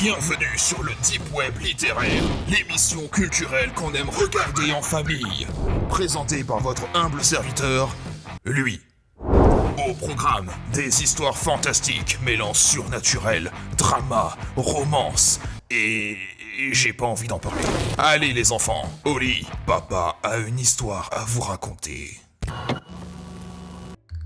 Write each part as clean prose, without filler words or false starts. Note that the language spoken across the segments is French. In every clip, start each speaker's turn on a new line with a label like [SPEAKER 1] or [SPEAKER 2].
[SPEAKER 1] Bienvenue sur le Deep Web littéraire, l'émission culturelle qu'on aime regarder en famille. Présentée par votre humble serviteur, lui. Au programme, des histoires fantastiques mêlant surnaturel, drama, romance et... j'ai pas envie d'en parler. Allez les enfants, au lit, papa a une histoire à vous raconter.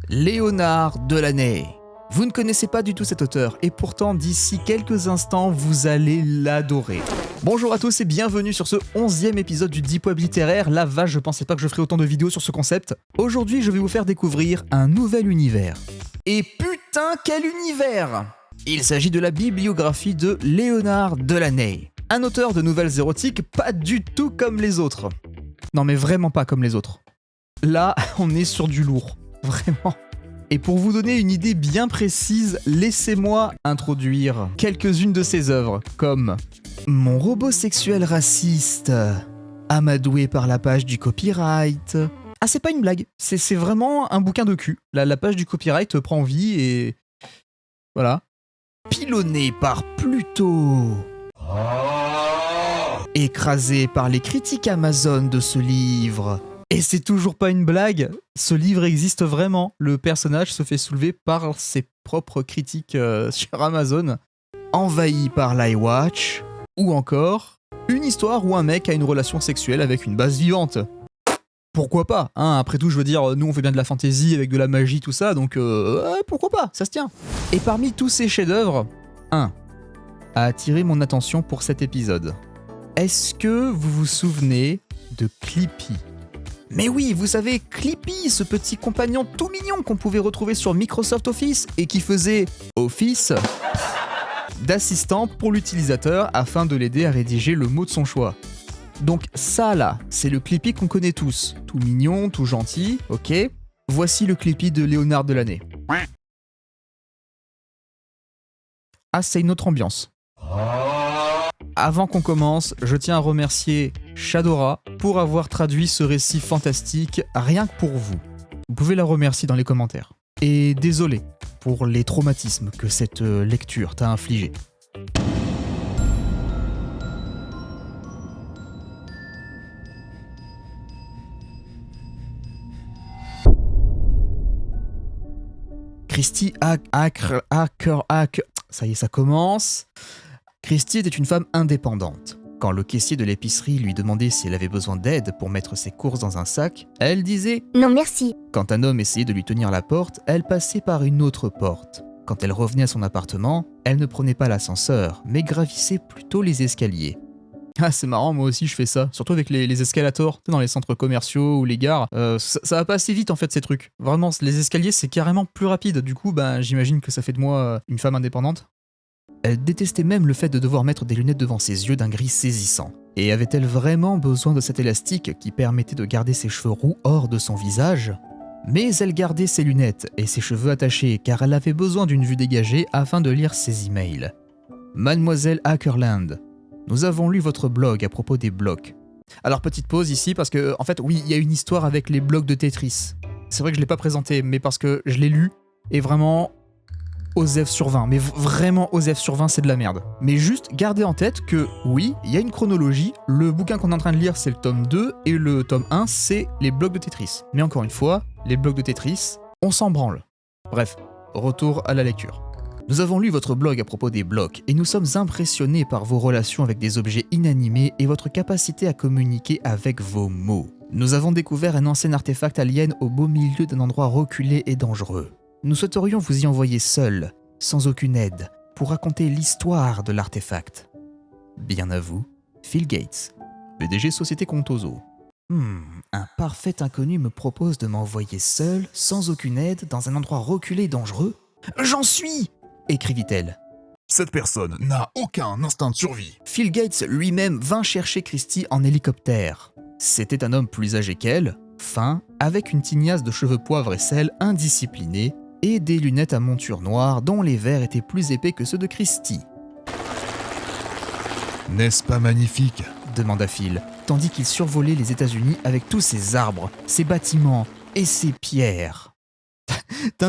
[SPEAKER 2] Léonard Delaunay. Vous ne connaissez pas du tout cet auteur, et pourtant d'ici quelques instants, vous allez l'adorer. Bonjour à tous et bienvenue sur ce 11e épisode du Deep Web littéraire. La vache, je pensais pas que je ferais autant de vidéos sur ce concept. Aujourd'hui, je vais vous faire découvrir un nouvel univers. Et putain, quel univers! Il s'agit de la bibliographie de Léonard Delaunay. Un auteur de nouvelles érotiques pas du tout comme les autres. Non mais vraiment pas comme les autres. Là, on est sur du lourd. Vraiment. Et pour vous donner une idée bien précise, laissez-moi introduire quelques-unes de ses œuvres, comme Mon robot sexuel raciste, amadoué par la page du copyright. Ah, c'est pas une blague, c'est vraiment un bouquin de cul. La page du copyright prend vie et... voilà. Pilonné par Pluto. Écrasé par les critiques Amazon de ce livre. Et c'est toujours pas une blague, ce livre existe vraiment. Le personnage se fait soulever par ses propres critiques sur Amazon. Envahi par l'iWatch. Ou encore, une histoire où un mec a une relation sexuelle avec une base vivante. Pourquoi pas, hein, après tout, je veux dire, nous on fait bien de la fantasy avec de la magie, tout ça, donc pourquoi pas, ça se tient. Et parmi tous ces chefs-d'œuvre, un a attiré mon attention pour cet épisode. Est-ce que vous vous souvenez de Clippy ? Mais oui, vous savez, Clippy, ce petit compagnon tout mignon qu'on pouvait retrouver sur Microsoft Office et qui faisait office d'assistant pour l'utilisateur afin de l'aider à rédiger le mot de son choix. Donc ça là, c'est le Clippy qu'on connaît tous. Tout mignon, tout gentil, ok. Voici le Clippy de Léonard Delaunay. Ah, c'est une autre ambiance. Avant qu'on commence, je tiens à remercier Shadora pour avoir traduit ce récit fantastique rien que pour vous. Vous pouvez la remercier dans les commentaires. Et désolé pour les traumatismes que cette lecture t'a infligés. Christy ça y est, ça commence. Christy était une femme indépendante. Quand le caissier de l'épicerie lui demandait si elle avait besoin d'aide pour mettre ses courses dans un sac, elle disait « Non merci ». Quand un homme essayait de lui tenir la porte, elle passait par une autre porte. Quand elle revenait à son appartement, elle ne prenait pas l'ascenseur, mais gravissait plutôt les escaliers. Ah, c'est marrant, moi aussi je fais ça, surtout avec les escalators, dans les centres commerciaux ou les gares. Ça va pas assez vite en fait ces trucs. Vraiment, les escaliers c'est carrément plus rapide, du coup j'imagine que ça fait de moi une femme indépendante. Elle détestait même le fait de devoir mettre des lunettes devant ses yeux d'un gris saisissant. Et avait-elle vraiment besoin de cet élastique qui permettait de garder ses cheveux roux hors de son visage ? Mais elle gardait ses lunettes et ses cheveux attachés car elle avait besoin d'une vue dégagée afin de lire ses emails. Mademoiselle Ackerland, nous avons lu votre blog à propos des blocs. Alors petite pause ici parce que, en fait, oui, il y a une histoire avec les blocs de Tetris. C'est vrai que je l'ai pas présenté, mais parce que je l'ai lu et vraiment... OSEF sur 20, mais vraiment OSEF sur 20 c'est de la merde. Mais juste gardez en tête que oui, il y a une chronologie, le bouquin qu'on est en train de lire c'est le tome 2 et le tome 1 c'est les blocs de Tetris. Mais encore une fois, les blocs de Tetris, on s'en branle. Bref, retour à la lecture. Nous avons lu votre blog à propos des blocs et nous sommes impressionnés par vos relations avec des objets inanimés et votre capacité à communiquer avec vos mots. Nous avons découvert un ancien artefact alien au beau milieu d'un endroit reculé et dangereux. Nous souhaiterions vous y envoyer seul, sans aucune aide, pour raconter l'histoire de l'artefact. Bien à vous, Phil Gates, PDG Société Contoso. Un parfait inconnu me propose de m'envoyer seul, sans aucune aide, dans un endroit reculé et dangereux ? J'en suis ! Écrivit-elle.
[SPEAKER 1] Cette personne n'a aucun instinct de survie.
[SPEAKER 2] Phil Gates lui-même vint chercher Christy en hélicoptère. C'était un homme plus âgé qu'elle, fin, avec une tignasse de cheveux poivre et sel indiscipliné, et des lunettes à monture noire dont les verres étaient plus épais que ceux de Christy.
[SPEAKER 1] « N'est-ce pas magnifique ?»
[SPEAKER 2] demanda Phil, tandis qu'il survolait les États-Unis avec tous ces arbres, ces bâtiments et ces pierres.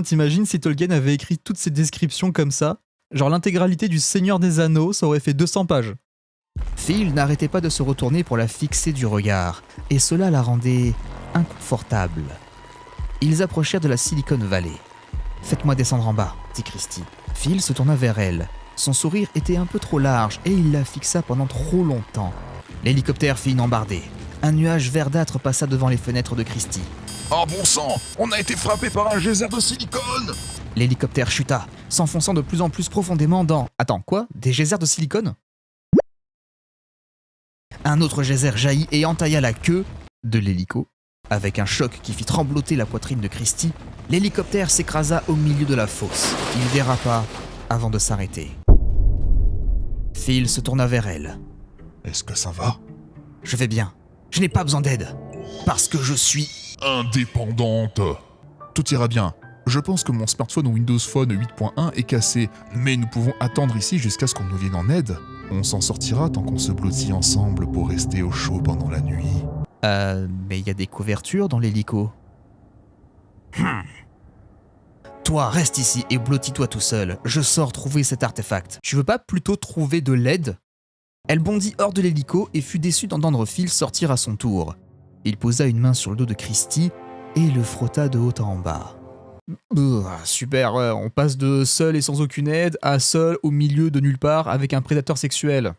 [SPEAKER 2] T'imagines si Tolkien avait écrit toutes ces descriptions comme ça
[SPEAKER 3] Genre l'intégralité du Seigneur des Anneaux, ça aurait fait 200 pages.
[SPEAKER 2] Phil n'arrêtait pas de se retourner pour la fixer du regard, et cela la rendait inconfortable. Ils approchèrent de la Silicon Valley. « Faites-moi descendre en bas », dit Christy. Phil se tourna vers elle. Son sourire était un peu trop large et il la fixa pendant trop longtemps. L'hélicoptère fit une embardée. Un nuage verdâtre passa devant les fenêtres de Christy.
[SPEAKER 1] Oh bon sang, on a été frappé par un geyser de silicone.
[SPEAKER 2] L'hélicoptère chuta, s'enfonçant de plus en plus profondément dans... Attends, quoi? Des geysers de silicone? Un autre geyser jaillit et entailla la queue de l'hélico. Avec un choc qui fit trembloter la poitrine de Christy, l'hélicoptère s'écrasa au milieu de la fosse. Il dérapa avant de s'arrêter. Phil se tourna vers elle.
[SPEAKER 1] Est-ce que ça va?
[SPEAKER 2] Je vais bien. Je n'ai pas besoin d'aide. Parce que je suis...
[SPEAKER 1] Indépendante. Tout ira bien. Je pense que mon smartphone Windows Phone 8.1 est cassé, mais nous pouvons attendre ici jusqu'à ce qu'on nous vienne en aide. On s'en sortira tant qu'on se blottit ensemble pour rester au chaud pendant la nuit.
[SPEAKER 2] Mais il y a des couvertures dans l'hélico. Toi, reste ici et blottis-toi tout seul. Je sors trouver cet artefact. Tu veux pas plutôt trouver de l'aide? Elle bondit hors de l'hélico et fut déçue d'entendre Phil sortir à son tour. Il posa une main sur le dos de Christy et le frotta de haut en bas. Super, on passe de seul et sans aucune aide à seul au milieu de nulle part avec un prédateur sexuel.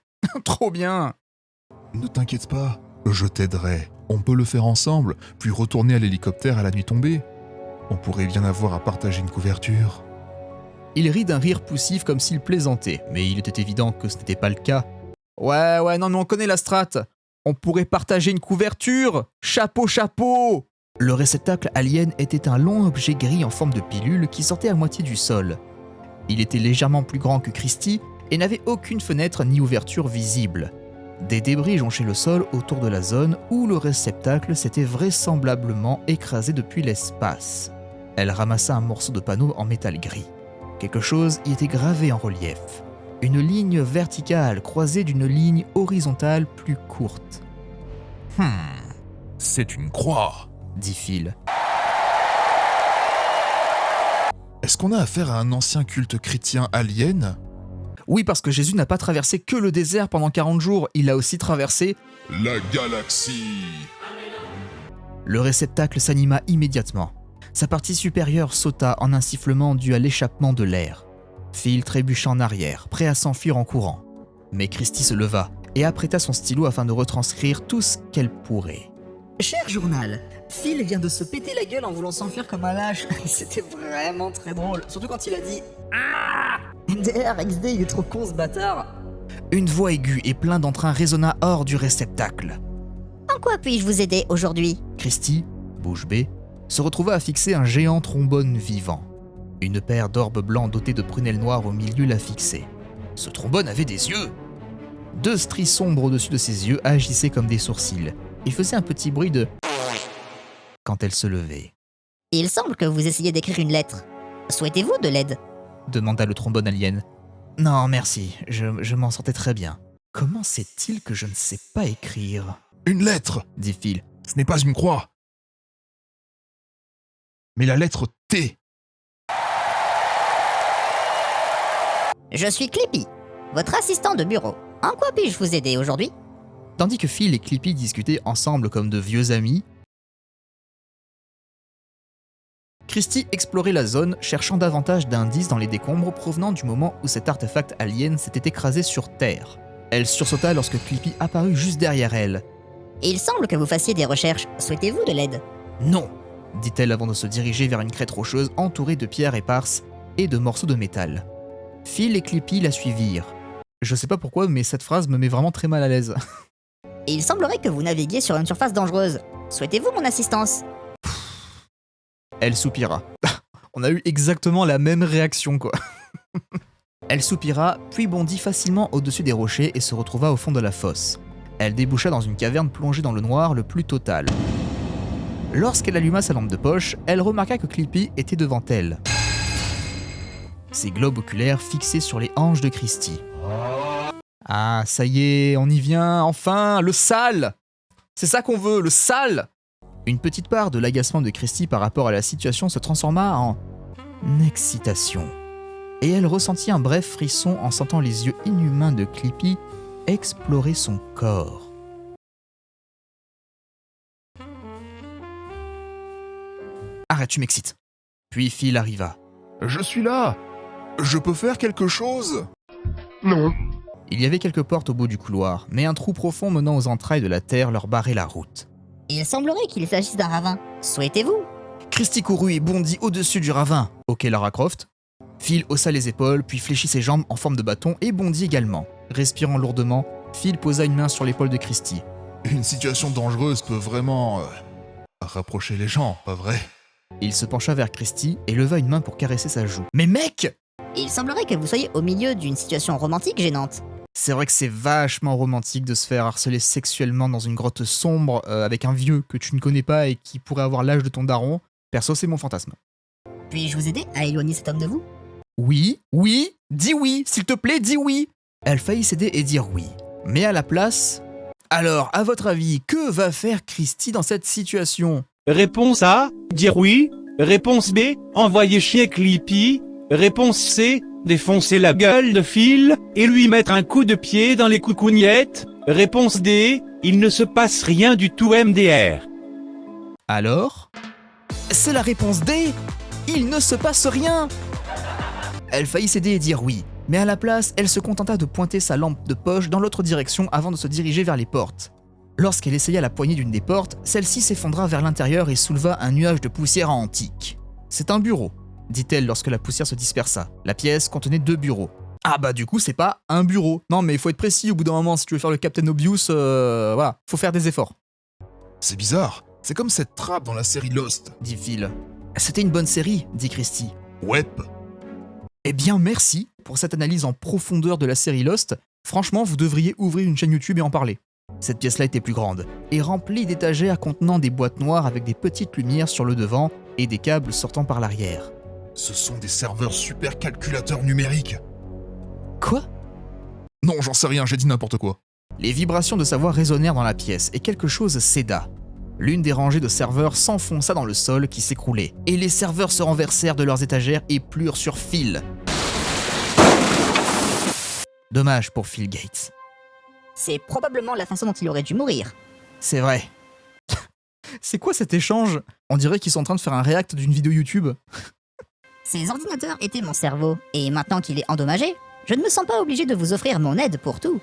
[SPEAKER 2] Trop bien!
[SPEAKER 1] Ne t'inquiète pas, je t'aiderai. On peut le faire ensemble, puis retourner à l'hélicoptère à la nuit tombée. On pourrait bien avoir à partager une couverture.
[SPEAKER 2] Il rit d'un rire poussif comme s'il plaisantait, mais il était évident que ce n'était pas le cas. Ouais, non mais on connaît la strate. On pourrait partager une couverture. Chapeau, chapeau! Le réceptacle alien était un long objet gris en forme de pilule qui sortait à moitié du sol. Il était légèrement plus grand que Christy et n'avait aucune fenêtre ni ouverture visible. Des débris jonchaient le sol autour de la zone où le réceptacle s'était vraisemblablement écrasé depuis l'espace. Elle ramassa un morceau de panneau en métal gris. Quelque chose y était gravé en relief. Une ligne verticale croisée d'une ligne horizontale plus courte.
[SPEAKER 1] C'est une croix,
[SPEAKER 2] dit Phil.
[SPEAKER 1] Est-ce qu'on a affaire à un ancien culte chrétien alien?
[SPEAKER 2] Oui, parce que Jésus n'a pas traversé que le désert pendant 40 jours, il a aussi traversé...
[SPEAKER 1] La galaxie.
[SPEAKER 2] Le réceptacle s'anima immédiatement. Sa partie supérieure sauta en un sifflement dû à l'échappement de l'air. Phil trébucha en arrière, prêt à s'enfuir en courant. Mais Christy se leva et apprêta son stylo afin de retranscrire tout ce qu'elle pourrait.
[SPEAKER 4] Cher journal, Phil vient de se péter la gueule en voulant s'enfuir comme un lâche. C'était vraiment très drôle, surtout quand il a dit ah MDR XD, il est trop con ce bâtard.
[SPEAKER 2] Une voix aiguë et plein d'entrain résonna hors du réceptacle.
[SPEAKER 5] En quoi puis-je vous aider aujourd'hui?
[SPEAKER 2] Christy, bouche bée, se retrouva à fixer un géant trombone vivant. Une paire d'orbes blancs dotés de prunelles noires au milieu la fixait. Ce trombone avait des yeux! 2 stries sombres au-dessus de ses yeux agissaient comme des sourcils et faisaient un petit bruit de... quand elle se levait.
[SPEAKER 5] Il semble que vous essayez d'écrire une lettre. Souhaitez-vous de l'aide?
[SPEAKER 2] Demanda le trombone alien. Non, merci, je m'en sortais très bien. Comment sait-il que je ne sais pas écrire?
[SPEAKER 1] Une lettre,
[SPEAKER 2] dit Phil.
[SPEAKER 1] Ce n'est pas une croix, mais la lettre T.
[SPEAKER 5] Je suis Clippy, votre assistant de bureau. En quoi puis-je vous aider aujourd'hui?
[SPEAKER 2] Tandis que Phil et Clippy discutaient ensemble comme de vieux amis, Christy explorait la zone, cherchant davantage d'indices dans les décombres provenant du moment où cet artefact alien s'était écrasé sur Terre. Elle sursauta lorsque Clippy apparut juste derrière elle.
[SPEAKER 5] Il semble que vous fassiez des recherches. Souhaitez-vous de l'aide?
[SPEAKER 2] Non, dit-elle avant de se diriger vers une crête rocheuse entourée de pierres éparses et de morceaux de métal. Phil et Clippy la suivirent. Je sais pas pourquoi, mais cette phrase me met vraiment très mal à l'aise.
[SPEAKER 5] Il semblerait que vous naviguiez sur une surface dangereuse. Souhaitez-vous mon assistance?
[SPEAKER 2] Elle soupira. On a eu exactement la même réaction, quoi. Elle soupira, puis bondit facilement au-dessus des rochers et se retrouva au fond de la fosse. Elle déboucha dans une caverne plongée dans le noir le plus total. Lorsqu'elle alluma sa lampe de poche, elle remarqua que Clippy était devant elle. Ses globes oculaires fixés sur les hanches de Christy. Ah, ça y est, on y vient, enfin, le sale! C'est ça qu'on veut, le sale! Une petite part de l'agacement de Christy par rapport à la situation se transforma en excitation. et elle ressentit un bref frisson en sentant les yeux inhumains de Clippy explorer son corps. Arrête, tu m'excites. Puis Phil arriva.
[SPEAKER 1] Je suis là. Je peux faire quelque chose? Non.
[SPEAKER 2] Il y avait quelques portes au bout du couloir, mais un trou profond menant aux entrailles de la terre leur barrait la route.
[SPEAKER 5] Il semblerait qu'il s'agisse d'un ravin. Souhaitez-vous?
[SPEAKER 2] Christy courut et bondit au-dessus du ravin. Ok, Lara Croft. Phil haussa les épaules, puis fléchit ses jambes en forme de bâton et bondit également. Respirant lourdement, Phil posa une main sur l'épaule de Christy.
[SPEAKER 1] Une situation dangereuse peut vraiment rapprocher les gens, pas vrai?
[SPEAKER 2] Il se pencha vers Christy et leva une main pour caresser sa joue. Mais mec!
[SPEAKER 5] Il semblerait que vous soyez au milieu d'une situation romantique gênante.
[SPEAKER 2] C'est vrai que c'est vachement romantique de se faire harceler sexuellement dans une grotte sombre avec un vieux que tu ne connais pas et qui pourrait avoir l'âge de ton daron. Perso, c'est mon fantasme.
[SPEAKER 5] Puis-je vous aider à éloigner cet homme de vous?
[SPEAKER 2] Oui, dis oui, s'il te plaît, dis oui. Elle faillit céder et dire oui. Mais à la place... Alors, à votre avis, que va faire Christy dans cette situation?
[SPEAKER 6] Réponse A, dire oui. Réponse B, envoyer chier Clippy. Réponse C, défoncer la gueule de Phil et lui mettre un coup de pied dans les coucougnettes. Réponse D, il ne se passe rien du tout MDR.
[SPEAKER 2] Alors? C'est la réponse D. Il ne se passe rien. Elle faillit céder et dire oui, mais à la place, elle se contenta de pointer sa lampe de poche dans l'autre direction avant de se diriger vers les portes. Lorsqu'elle essaya la poignée d'une des portes, celle-ci s'effondra vers l'intérieur et souleva un nuage de poussière antique. « C'est un bureau », dit-elle lorsque la poussière se dispersa. La pièce contenait 2 bureaux. Ah bah du coup, c'est pas un bureau. Non mais il faut être précis au bout d'un moment, si tu veux faire le Captain Obvious, voilà, faut faire des efforts.
[SPEAKER 1] C'est bizarre, c'est comme cette trappe dans la série Lost.
[SPEAKER 2] Dit Phil. C'était une bonne série, dit Christy.
[SPEAKER 1] Ouais.
[SPEAKER 2] Eh bien merci pour cette analyse en profondeur de la série Lost. Franchement, vous devriez ouvrir une chaîne YouTube et en parler. Cette pièce-là était plus grande, et remplie d'étagères contenant des boîtes noires avec des petites lumières sur le devant et des câbles sortant par l'arrière.
[SPEAKER 1] Ce sont des serveurs super calculateurs numériques.
[SPEAKER 2] Quoi?
[SPEAKER 1] Non, j'en sais rien, j'ai dit n'importe quoi.
[SPEAKER 2] Les vibrations de sa voix résonnèrent dans la pièce, et quelque chose céda. L'une des rangées de serveurs s'enfonça dans le sol qui s'écroulait, et les serveurs se renversèrent de leurs étagères et plurent sur Phil. Dommage pour Phil Gates.
[SPEAKER 5] C'est probablement la façon dont il aurait dû mourir.
[SPEAKER 2] C'est vrai. C'est quoi cet échange? On dirait qu'ils sont en train de faire un react d'une vidéo YouTube.
[SPEAKER 5] Ces ordinateurs étaient mon cerveau, et maintenant qu'il est endommagé, je ne me sens pas obligé de vous offrir mon aide pour tout.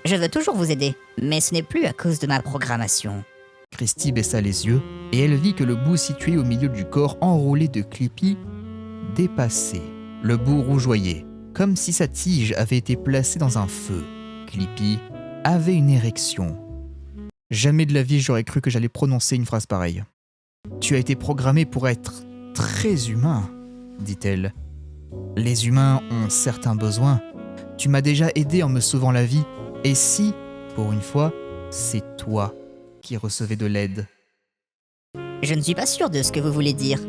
[SPEAKER 5] Je veux toujours vous aider, mais ce n'est plus à cause de ma programmation.
[SPEAKER 2] Christy baissa les yeux, et elle vit que le bout situé au milieu du corps enroulé de Clippy dépassait. Le bout rougeoyait, comme si sa tige avait été placée dans un feu. Clippy avait une érection. Jamais de la vie j'aurais cru que j'allais prononcer une phrase pareille. « Tu as été programmé pour être très humain », dit-elle. « Les humains ont certains besoins. Tu m'as déjà aidé en me sauvant la vie. Et si, pour une fois, c'est toi qui recevais de l'aide ?»
[SPEAKER 5] Je ne suis pas sûr de ce que vous voulez dire.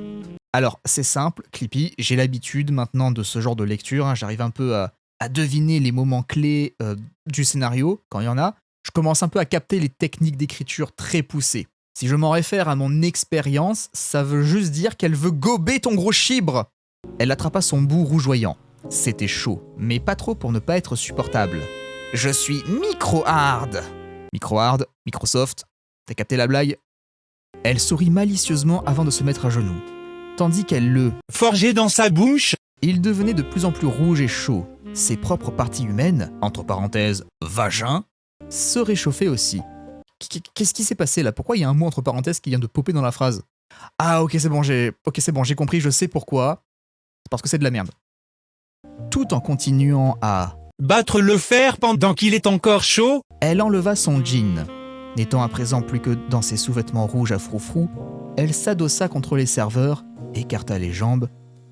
[SPEAKER 2] Alors, c'est simple, Clippy, j'ai l'habitude maintenant de ce genre de lecture, hein, j'arrive un peu à deviner les moments clés du scénario, quand il y en a. Je commence un peu à capter les techniques d'écriture très poussées. Si je m'en réfère à mon expérience, ça veut juste dire qu'elle veut gober ton gros chibre. Elle attrapa son bout rougeoyant. C'était chaud, mais pas trop pour ne pas être supportable. Je suis micro-hard. Micro-hard, Microsoft, t'as capté la blague? Elle sourit malicieusement avant de se mettre à genoux, tandis qu'elle le
[SPEAKER 6] Forgé dans sa bouche.
[SPEAKER 2] Il devenait de plus en plus rouge et chaud. Ses propres parties humaines, entre parenthèses, vagin, se réchauffaient aussi. Qu'est-ce qui s'est passé là? Pourquoi il y a un mot entre parenthèses qui vient de popper dans la phrase? Ah ok c'est bon, j'ai compris, je sais pourquoi. C'est parce que c'est de la merde. Tout en continuant à
[SPEAKER 6] Battre le fer pendant qu'il est encore chaud.
[SPEAKER 2] Elle enleva son jean. N'étant à présent plus que dans ses sous-vêtements rouges à froufrou, elle s'adossa contre les serveurs, écarta les jambes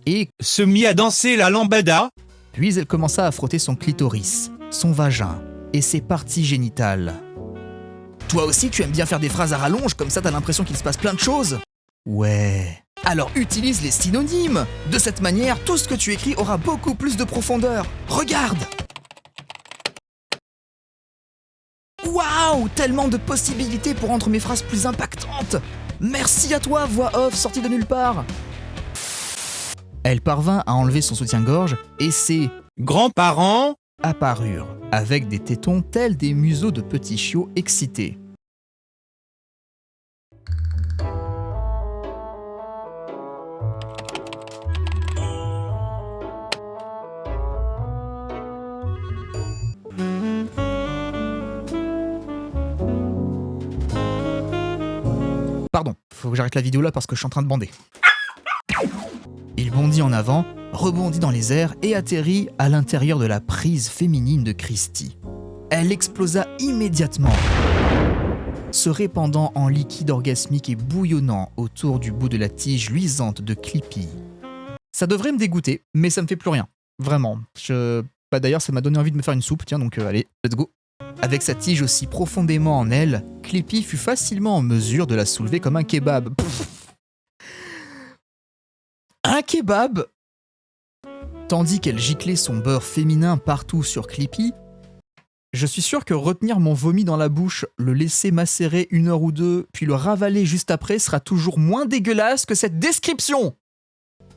[SPEAKER 2] et
[SPEAKER 6] Se mit à danser la lambada.
[SPEAKER 2] puis elle commença à frotter son clitoris, son vagin et ses parties génitales. Toi aussi tu aimes bien faire des phrases à rallonge, comme ça t'as l'impression qu'il se passe plein de choses? Ouais. Alors utilise les synonymes. De cette manière, tout ce que tu écris aura beaucoup plus de profondeur. Regarde! Waouh! Tellement de possibilités pour rendre mes phrases plus impactantes! Merci à toi, voix off sortie de nulle part! Elle parvint à enlever son soutien-gorge et ses
[SPEAKER 6] Grands-parents,
[SPEAKER 2] apparurent, avec des tétons tels des museaux de petits chiots excités. Pardon, faut que j'arrête la vidéo là parce que je suis en train de bander. Il bondit en avant, rebondit dans les airs et atterrit à l'intérieur de la prise féminine de Christie. Elle explosa immédiatement, se répandant en liquide orgasmique et bouillonnant autour du bout de la tige luisante de Clippy. Ça devrait me dégoûter, mais ça me fait plus rien. Vraiment. D'ailleurs, ça m'a donné envie de me faire une soupe, tiens, donc allez, let's go. Avec sa tige aussi profondément en elle, Clippy fut facilement en mesure de la soulever comme un kebab. Un kebab? Tandis qu'elle giclait son beurre féminin partout sur Clippy, je suis sûr que retenir mon vomi dans la bouche, le laisser macérer 1 heure ou 2, puis le ravaler juste après sera toujours moins dégueulasse que cette description.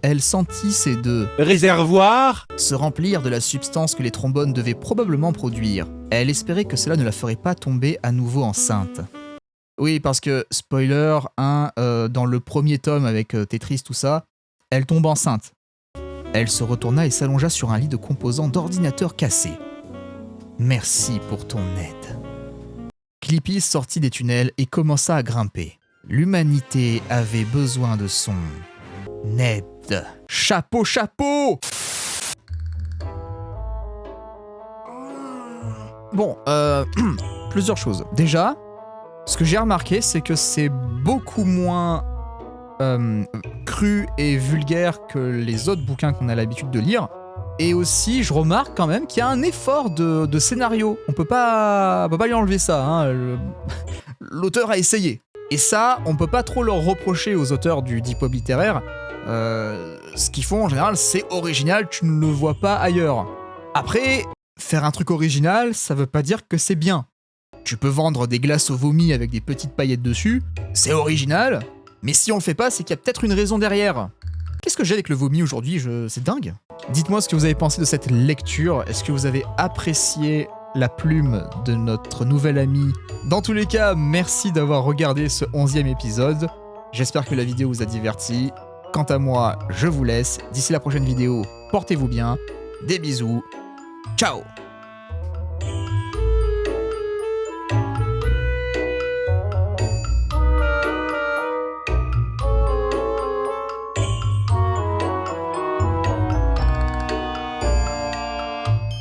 [SPEAKER 2] Elle sentit ces deux
[SPEAKER 6] réservoirs,
[SPEAKER 2] se remplir de la substance que les trombones devaient probablement produire. Elle espérait que cela ne la ferait pas tomber à nouveau enceinte. Oui, parce que, spoiler, dans le premier tome avec Tetris, tout ça, elle tombe enceinte. Elle se retourna et s'allongea sur un lit de composants d'ordinateur cassé. Merci pour ton aide. Clippy sortit des tunnels et commença à grimper. L'humanité avait besoin de son aide. Chapeau, chapeau! Bon, plusieurs choses. Déjà, ce que j'ai remarqué, c'est que c'est beaucoup moins cru et vulgaire que les autres bouquins qu'on a l'habitude de lire. Et aussi, je remarque quand même qu'il y a un effort de scénario. On peut pas lui enlever ça. Hein. L'auteur a essayé. Et ça, on peut pas trop leur reprocher aux auteurs du deep web littéraire. Ce qu'ils font en général, c'est original, tu ne le vois pas ailleurs. Après, faire un truc original, ça veut pas dire que c'est bien. Tu peux vendre des glaces au vomi avec des petites paillettes dessus, c'est original, mais si on le fait pas, c'est qu'il y a peut-être une raison derrière. Qu'est-ce que j'ai avec le vomi aujourd'hui? C'est dingue. Dites-moi ce que vous avez pensé de cette lecture. Est-ce que vous avez apprécié la plume de notre nouvel ami? Dans tous les cas, merci d'avoir regardé ce 11e épisode. J'espère que la vidéo vous a diverti. Quant à moi, je vous laisse. D'ici la prochaine vidéo, portez-vous bien. Des bisous. Ciao!